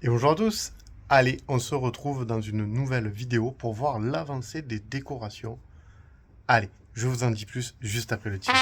Et bonjour à tous, allez, on se retrouve dans une nouvelle vidéo pour voir l'avancée des décorations. Allez, je vous en dis plus juste après le teaser.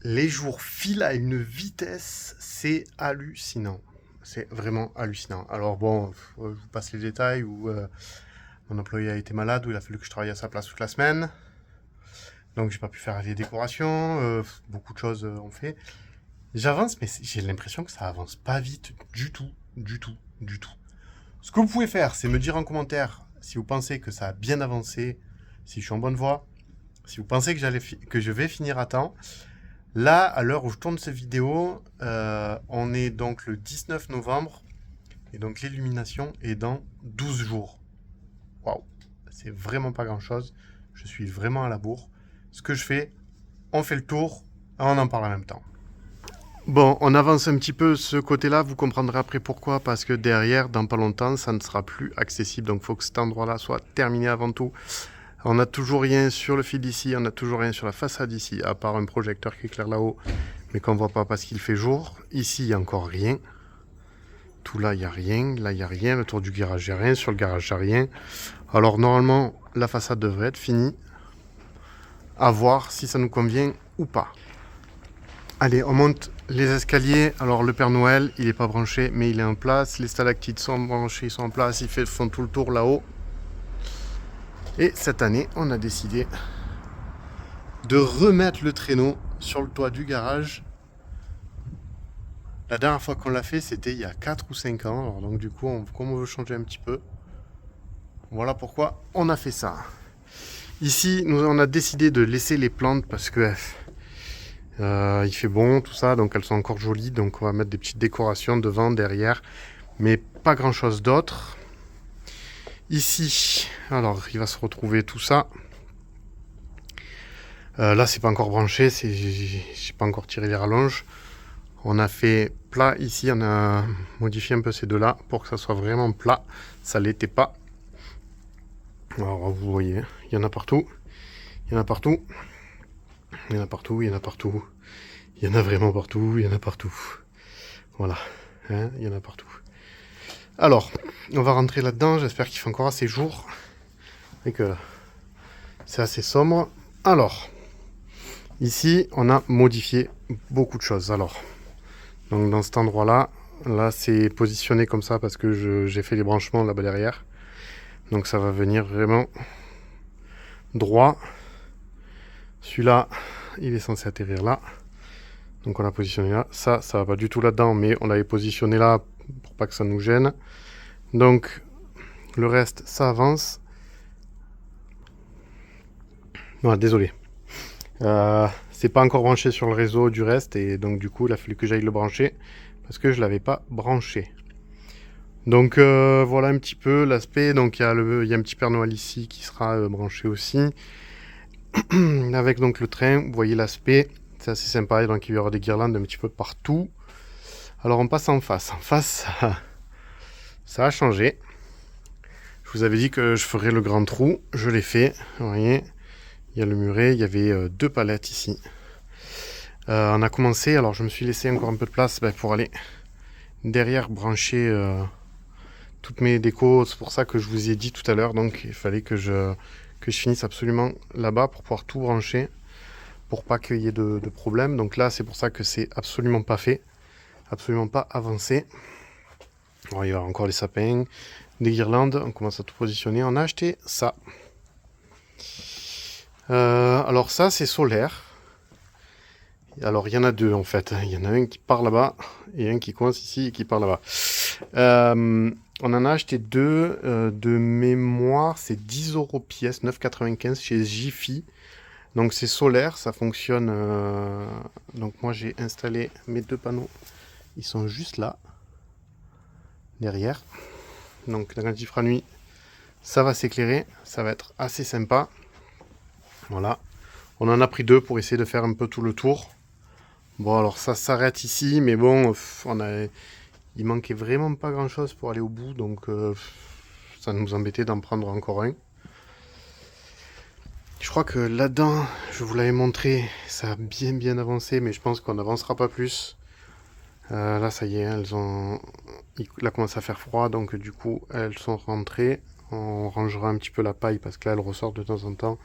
Les jours filent à une vitesse, c'est hallucinant. C'est vraiment hallucinant. Alors bon, je vous passe les détails où mon employé a été malade, où il a fallu que je travaille à sa place toute la semaine. Donc j'ai pas pu faire les décorations, beaucoup de choses ont fait. J'avance, mais j'ai l'impression que ça avance pas vite du tout. Ce que vous pouvez faire, c'est me dire en commentaire si vous pensez que ça a bien avancé, si je suis en bonne voie, si vous pensez que je vais finir à temps. Là, à l'heure où je tourne cette vidéo, on est donc le 19 novembre, et donc l'illumination est dans 12 jours. Waouh, c'est vraiment pas grand-chose. Je suis vraiment à la bourre. Ce que je fais, on fait le tour, et on en parle en même temps. Bon, on avance un petit peu ce côté-là, vous comprendrez après pourquoi, parce que derrière, dans pas longtemps, ça ne sera plus accessible, donc il faut que cet endroit-là soit terminé avant tout. On n'a toujours rien sur le fil d'ici, on n'a toujours rien sur la façade ici, à part un projecteur qui éclaire là-haut, mais qu'on ne voit pas parce qu'il fait jour. Ici, il n'y a encore rien. Tout là, il n'y a rien. Là, il n'y a rien. Le tour du garage, il n'y a rien. Sur le garage, il n'y a rien. Alors, normalement, la façade devrait être finie. À voir si ça nous convient ou pas. Allez, on monte les escaliers. Alors, le Père Noël, il n'est pas branché, mais il est en place. Les stalactites sont branchés, ils sont en place. Ils font tout le tour là-haut. Et cette année, on a décidé de remettre le traîneau sur le toit du garage. La dernière fois qu'on l'a fait, c'était il y a 4 ou 5 ans. Alors donc du coup, comme on veut changer un petit peu, voilà pourquoi on a fait ça. Ici, on a décidé de laisser les plantes parce que il fait bon, tout ça, donc elles sont encore jolies. Donc on va mettre des petites décorations devant, derrière, mais pas grand chose d'autre. Ici, alors il va se retrouver tout ça. Là, c'est pas encore branché, j'ai pas encore tiré les rallonges. On a fait plat ici, on a modifié un peu ces deux-là pour que ça soit vraiment plat. Ça l'était pas. Alors vous voyez, il y en a partout. Il y en a partout. Il y en a partout, il y en a partout. Il y en a vraiment partout, il y en a partout. Voilà, hein, il y en a partout. Alors, on va rentrer là-dedans. J'espère qu'il fait encore assez jour. Et que c'est assez sombre. Alors, ici, on a modifié beaucoup de choses. Alors, donc dans cet endroit-là, là c'est positionné comme ça parce que j'ai fait les branchements là-bas derrière. Donc ça va venir vraiment droit. Celui-là, il est censé atterrir là. Donc on l'a positionné là. Ça va pas du tout là-dedans, mais on l'avait positionné là pour pas que ça nous gêne. Donc le reste, ça avance. Non, désolé. C'est pas encore branché sur le réseau du reste et donc du coup il a fallu que j'aille le brancher parce que je l'avais pas branché. Donc voilà un petit peu l'aspect. Donc il y a un petit Père Noël ici qui sera branché aussi avec donc le train. Vous voyez l'aspect, c'est assez sympa. Et donc il y aura des guirlandes un petit peu partout. Alors on passe en face. En face, ça a changé. Je vous avais dit que je ferais le grand trou. Je l'ai fait. Vous voyez, il y a le muret. Il y avait 2 palettes ici. On a commencé. Alors je me suis laissé encore un peu de place pour aller derrière brancher toutes mes décos. C'est pour ça que je vous ai dit tout à l'heure. Donc il fallait que je finisse absolument là-bas pour pouvoir tout brancher, pour pas qu'il y ait de problème. Donc là, c'est pour ça que c'est absolument pas fait, absolument pas avancé. Alors, il y aura encore les sapins, des guirlandes. On commence à tout positionner. On a acheté ça. Alors ça, c'est solaire. Alors il y en a 2 en fait. Il y en a un qui part là-bas et un qui coince ici et qui part là-bas. On en a acheté 2 de mémoire, c'est 10 € pièce, 9,95 chez Jiffy. Donc c'est solaire, ça fonctionne. Donc moi j'ai installé mes 2 panneaux, ils sont juste là, derrière. Donc quand il fera nuit, ça va s'éclairer, ça va être assez sympa. Voilà, On en a pris 2 pour essayer de faire un peu tout le tour. Bon, alors ça s'arrête ici, mais bon, il manquait vraiment pas grand chose pour aller au bout, donc ça nous embêtait d'en prendre encore un. Je crois que là-dedans, je vous l'avais montré, ça a bien avancé, mais je pense qu'on n'avancera pas plus. Là, ça y est, il a commencé à faire froid, donc du coup, elles sont rentrées. On rangera un petit peu la paille parce que là, elle ressort de temps en temps.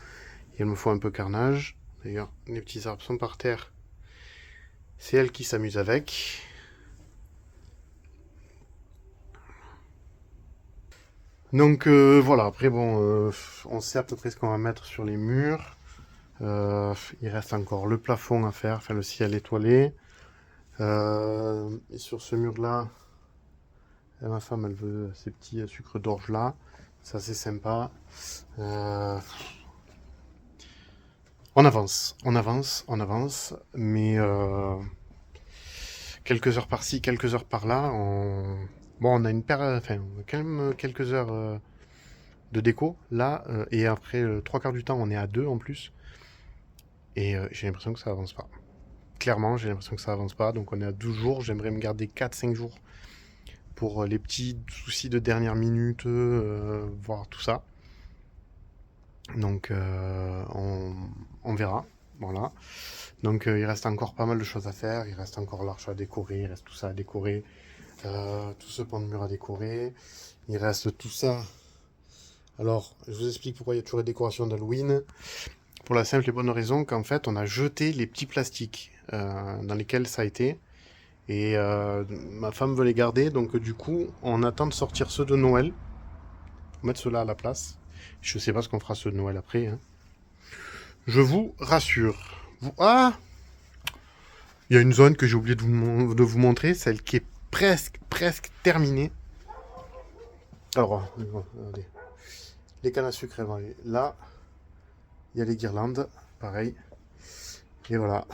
Et il me faut un peu carnage. D'ailleurs, les petits arbres sont par terre. C'est elle qui s'amuse avec. Donc voilà, après bon, on sait à peu près ce qu'on va mettre sur les murs. Il reste encore le plafond à faire, enfin le ciel étoilé. Et sur ce mur-là, ma femme, elle veut ces petits sucres d'orge là. Ça, c'est sympa. On avance, mais quelques heures par-ci, quelques heures par-là, bon, on a enfin, on a quand même quelques heures de déco là, et après 3 quarts du temps, on est à 2 en plus, et j'ai l'impression que ça avance pas. Clairement, j'ai l'impression que ça avance pas, donc on est à 12 jours, j'aimerais me garder 4-5 jours pour les petits soucis de dernière minute, voir tout ça. Donc on verra, voilà. Donc il reste encore pas mal de choses à faire, il reste encore l'arche à décorer, il reste tout ça à décorer, tout ce pan de mur à décorer, il reste tout ça. Alors, je vous explique pourquoi il y a toujours les décorations d'Halloween. Pour la simple et bonne raison qu'en fait, on a jeté les petits plastiques dans lesquels ça a été. Et ma femme veut les garder, donc du coup, on attend de sortir ceux de Noël. Mettre ceux-là à la place. Je sais pas ce qu'on fera ceux de Noël après. Hein. Je vous rassure. Ah, il y a une zone que j'ai oublié de vous montrer, celle qui est presque terminée. Alors, regardez. Les cannes à sucre, elles vont aller là. Il y a les guirlandes, pareil. Et voilà.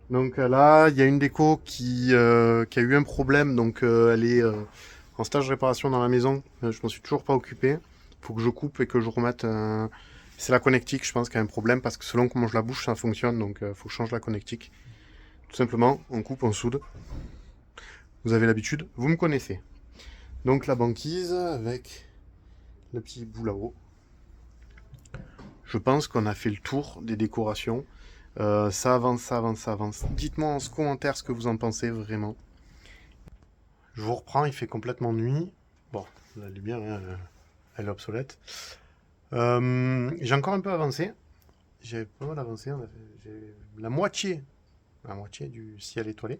Donc là, il y a une déco qui a eu un problème, donc elle est en stage de réparation dans la maison. Je m'en suis toujours pas occupé. Faut que je coupe et que je remette. C'est la connectique, je pense, qui a un problème parce que selon comment je la bouge, ça fonctionne. Donc faut que je change la connectique. Tout simplement, on coupe, on soude. Vous avez l'habitude, vous me connaissez. Donc la banquise avec le petit bout là-haut. Je pense qu'on a fait le tour des décorations. Ça avance. Dites-moi en commentaire ce que vous en pensez vraiment. Je vous reprends, il fait complètement nuit. Bon, la lumière, elle est obsolète. J'ai encore un peu avancé. J'ai pas mal avancé. J'ai la moitié du ciel étoilé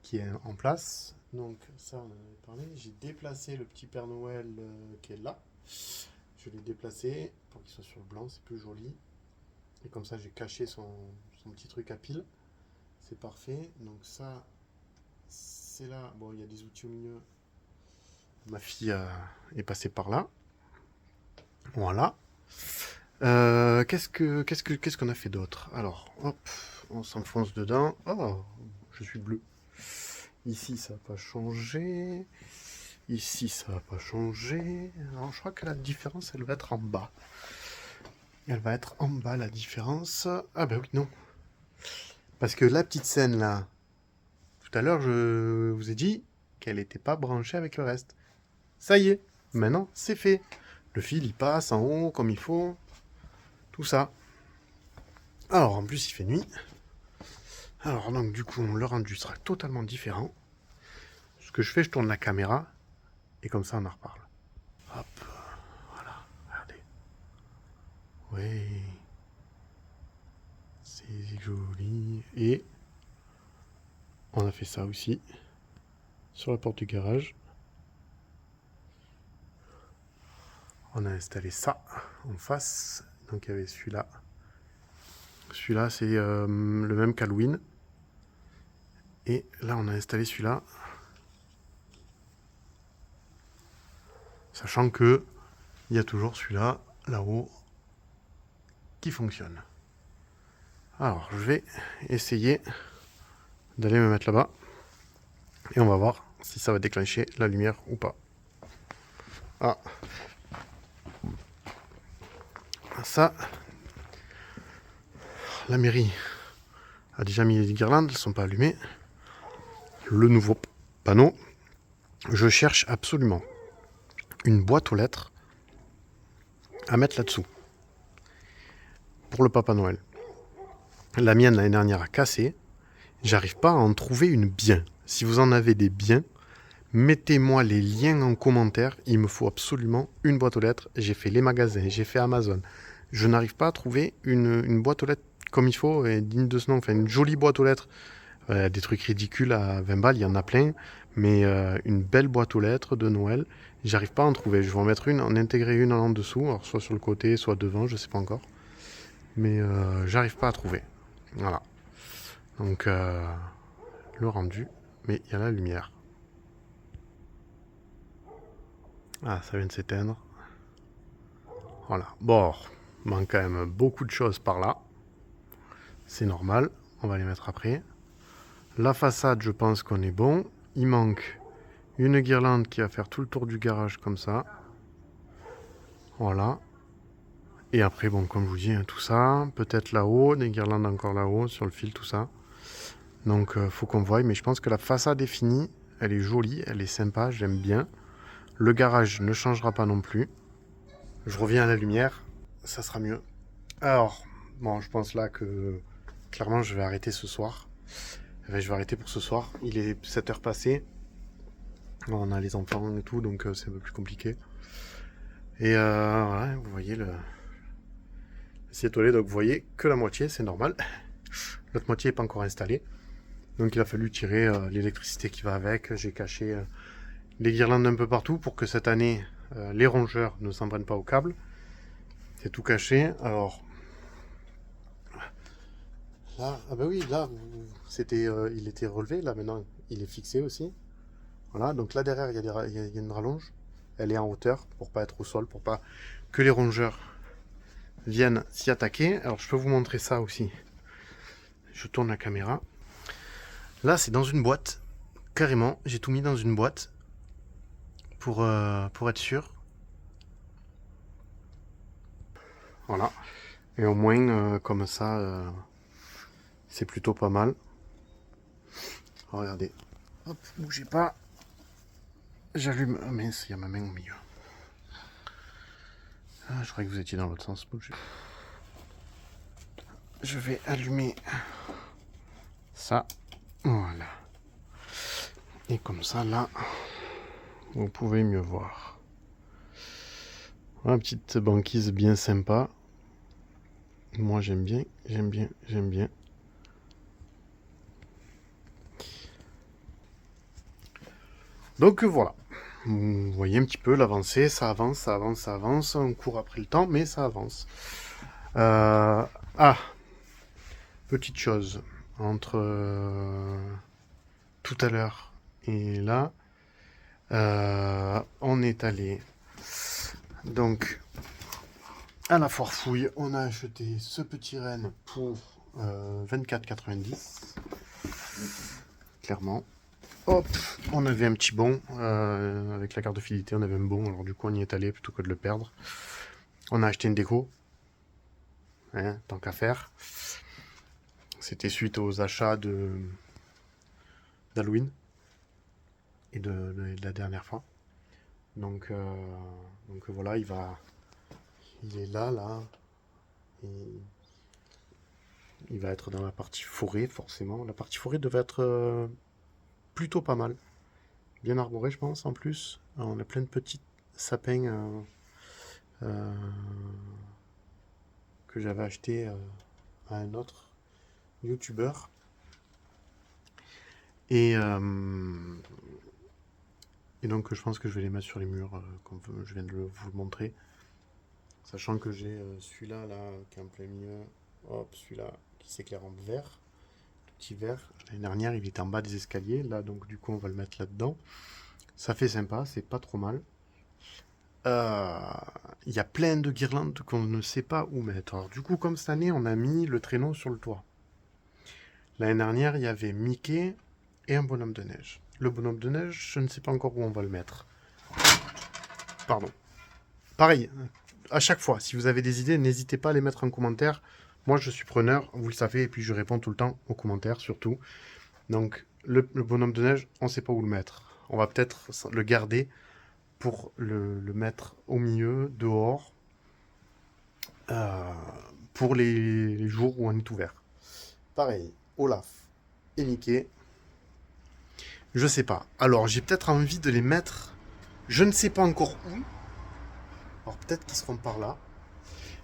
qui est en place. Donc ça, on en avait parlé. J'ai déplacé le petit Père Noël qui est là. Je l'ai déplacé pour qu'il soit sur le blanc, c'est plus joli. Et comme ça, j'ai caché son petit truc à pile. C'est parfait. Donc ça, c'est là. Bon, il y a des outils au milieu. Ma fille est passée par là. Voilà. Qu'est-ce qu'on a fait d'autre? Alors, hop, on s'enfonce dedans. Oh, je suis bleu. Ici, ça n'a pas changé. Ici, ça n'a pas changé. Alors, je crois que la différence, elle va être en bas. Elle va être en bas, la différence. Ah bah oui, non. Parce que la petite scène, là, tout à l'heure, je vous ai dit qu'elle n'était pas branchée avec le reste. Ça y est, maintenant, c'est fait. Le fil, il passe en haut, comme il faut. Tout ça. Alors, en plus, il fait nuit. Alors, donc, du coup, le rendu sera totalement différent. Ce que je fais, je tourne la caméra. Et comme ça, on en reparle. Hop. Voilà. Regardez. Oui. C'est joli. Et on a fait ça aussi. Sur la porte du garage. On a installé ça en face. Donc, il y avait celui-là. Celui-là, c'est le même qu'Halloween. Et là, on a installé celui-là. Sachant que il y a toujours celui-là, là-haut, qui fonctionne. Alors, je vais essayer d'aller me mettre là-bas. Et on va voir si ça va déclencher la lumière ou pas. Ah. Ça, la mairie a déjà mis les guirlandes, elles ne sont pas allumées. Le nouveau panneau. Je cherche absolument une boîte aux lettres à mettre là-dessous. Pour le Papa Noël. La mienne l'année dernière a cassé. J'arrive pas à en trouver une bien. Si vous en avez des biens, mettez-moi les liens en commentaire. Il me faut absolument une boîte aux lettres. J'ai fait les magasins, j'ai fait Amazon. Je n'arrive pas à trouver une boîte aux lettres comme il faut et digne de ce nom. Enfin, une jolie boîte aux lettres. Des trucs ridicules à 20 balles, il y en a plein. Mais une belle boîte aux lettres de Noël, j'arrive pas à en trouver. Je vais en mettre une, en intégrer une en dessous. Alors soit sur le côté, soit devant, je sais pas encore. Mais j'arrive pas à trouver. Voilà. Donc le rendu, mais il y a la lumière. Ah, ça vient de s'éteindre. Voilà. Bon, il manque quand même beaucoup de choses par là. C'est normal. On va les mettre après. La façade, je pense qu'on est bon. Il manque une guirlande qui va faire tout le tour du garage comme ça. Voilà. Et après, bon, comme je vous dis, hein, tout ça. Peut-être là-haut, des guirlandes encore là-haut, sur le fil, tout ça. Donc, faut qu'on voie. Mais je pense que la façade est finie. Elle est jolie, elle est sympa, j'aime bien. Le garage ne changera pas non plus. Je reviens à la lumière, ça sera mieux. Alors, bon, je pense là que clairement je vais arrêter ce soir. Enfin, je vais arrêter pour ce soir. Il est 7 heures passées. On a les enfants et tout, donc c'est un peu plus compliqué. Et voilà, vous voyez le étoilé, donc vous voyez que la moitié, c'est normal. L'autre moitié n'est pas encore installée. Donc il a fallu tirer l'électricité qui va avec. J'ai caché les guirlandes un peu partout pour que cette année, les rongeurs ne s'en prennent pas au câble. C'est tout caché. Alors, là, ah bah oui, là, c'était, il était relevé. Là, maintenant, il est fixé aussi. Voilà, donc là derrière, il y a une rallonge. Elle est en hauteur pour pas être au sol, pour pas que les rongeurs viennent s'y attaquer. Alors, je peux vous montrer ça aussi. Je tourne la caméra. Là, c'est dans une boîte. Carrément, j'ai tout mis dans une boîte pour être sûr. Voilà. Et au moins, comme ça, c'est plutôt pas mal. Regardez. Hop, bougez pas. J'allume. Oh mince, il y a ma main au milieu. Ah, je croyais que vous étiez dans l'autre sens. Bougez. Je vais allumer ça. Voilà. Et comme ça, là, vous pouvez mieux voir. Voilà, petite banquise bien sympa. Moi, j'aime bien, j'aime bien, j'aime bien. Donc voilà. Vous voyez un petit peu l'avancée, ça avance, ça avance, ça avance. On court après le temps, mais ça avance. Ah, petite chose. Entre tout à l'heure et là, on est allé donc à la foire fouille. On a acheté ce petit renne pour 24,90. Clairement. Hop, on avait un petit bon avec la carte de fidélité, on avait un bon, alors du coup on y est allé plutôt que de le perdre. On a acheté une déco, hein, tant qu'à faire. C'était suite aux achats d'Halloween et de la dernière fois. Donc voilà, il est là, et il va être dans la partie forêt forcément. La partie forêt devait être plutôt pas mal. Bien arboré, je pense, en plus. Alors, on a plein de petits sapins que j'avais acheté à un autre youtubeur. Et donc, je pense que je vais les mettre sur les murs, comme je viens de vous le montrer. Sachant que j'ai celui-là, là, qui est en plein milieu. Hop, celui-là, qui s'éclaire en vert. Petit vert. L'année dernière, il était en bas des escaliers. Là, donc, du coup, on va le mettre là-dedans. Ça fait sympa, c'est pas trop mal. Il y a plein de guirlandes qu'on ne sait pas où mettre. Alors, du coup, comme cette année, on a mis le traîneau sur le toit. L'année dernière, il y avait Mickey et un bonhomme de neige. Le bonhomme de neige, je ne sais pas encore où on va le mettre. Pardon. Pareil, à chaque fois, si vous avez des idées, n'hésitez pas à les mettre en commentaire. Moi, je suis preneur, vous le savez, et puis je réponds tout le temps aux commentaires, surtout. Donc, le bonhomme de neige, on ne sait pas où le mettre. On va peut-être le garder pour le mettre au milieu, dehors, euh, pour les jours où on est ouvert. Pareil, Olaf et Mickey, je sais pas. Alors, j'ai peut-être envie de les mettre, je ne sais pas encore où. Alors, peut-être qu'ils seront par là.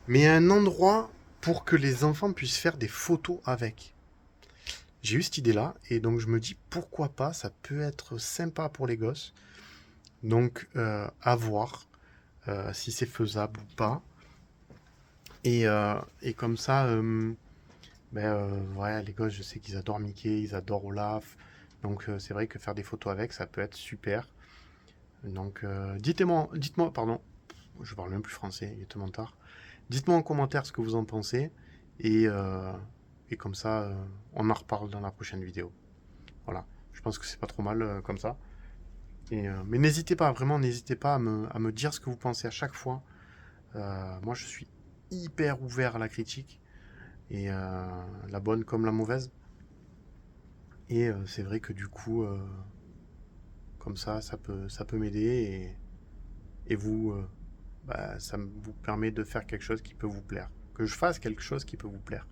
Mais un endroit pour que les enfants puissent faire des photos avec. J'ai eu cette idée-là, et donc je me dis pourquoi pas, ça peut être sympa pour les gosses. Donc, à voir si c'est faisable ou pas. Et comme ça, ouais, les gosses, je sais qu'ils adorent Mickey, ils adorent Olaf. Donc, c'est vrai que faire des photos avec, ça peut être super. Donc, dites-moi, pardon, je parle même plus français, il est tellement tard. Dites-moi en commentaire ce que vous en pensez. Et, euh, et comme ça, on en reparle dans la prochaine vidéo. Voilà. Je pense que c'est pas trop mal comme ça. Mais n'hésitez pas, vraiment, n'hésitez pas à me dire ce que vous pensez à chaque fois. Moi, je suis hyper ouvert à la critique. Et la bonne comme la mauvaise. Et c'est vrai que du coup, comme ça peut m'aider. Et vous, ça vous permet de faire quelque chose qui peut vous plaire. Que je fasse quelque chose qui peut vous plaire.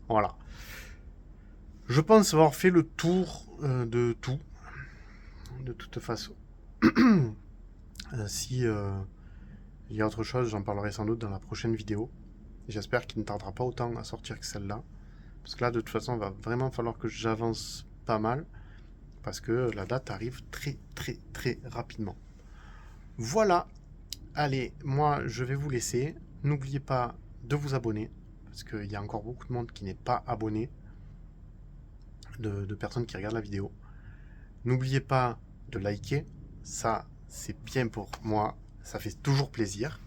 Voilà. Je pense avoir fait le tour de tout, de toute façon. Si il y a autre chose, j'en parlerai sans doute dans la prochaine vidéo. J'espère qu'il ne tardera pas autant à sortir que celle-là. Parce que là, de toute façon, il va vraiment falloir que j'avance pas mal. Parce que la date arrive très très très rapidement. Voilà. Allez, moi, je vais vous laisser. N'oubliez pas de vous abonner. Parce qu'il y a encore beaucoup de monde qui n'est pas abonné. De personnes qui regardent la vidéo. N'oubliez pas de liker. Ça, c'est bien pour moi. Ça fait toujours plaisir.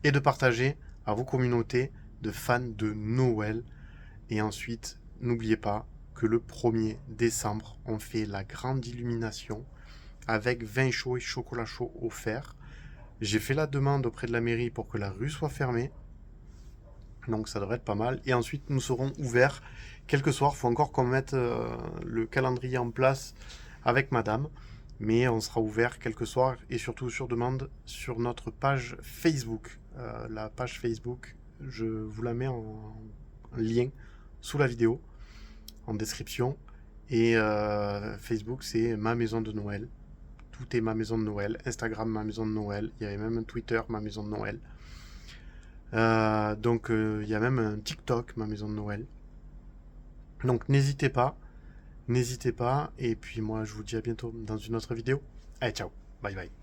Et de partager à vos communautés de fans de Noël. Et ensuite, n'oubliez pas que le 1er décembre, on fait la grande illumination avec vin chaud et chocolat chaud offert. J'ai fait la demande auprès de la mairie pour que la rue soit fermée. Donc ça devrait être pas mal. Et ensuite, nous serons ouverts quelques soirs. Il faut encore qu'on mette le calendrier en place avec madame. Mais on sera ouvert quelques soirs et surtout sur demande sur notre page Facebook. La page Facebook, je vous la mets en lien sous la vidéo, en description. Et Facebook, c'est ma maison de Noël. Tout est ma maison de Noël. Instagram, ma maison de Noël. Il y avait même un Twitter, ma maison de Noël. Donc, il y a même un TikTok, ma maison de Noël. Donc, n'hésitez pas. N'hésitez pas. Et puis, moi, je vous dis à bientôt dans une autre vidéo. Allez, ciao. Bye bye.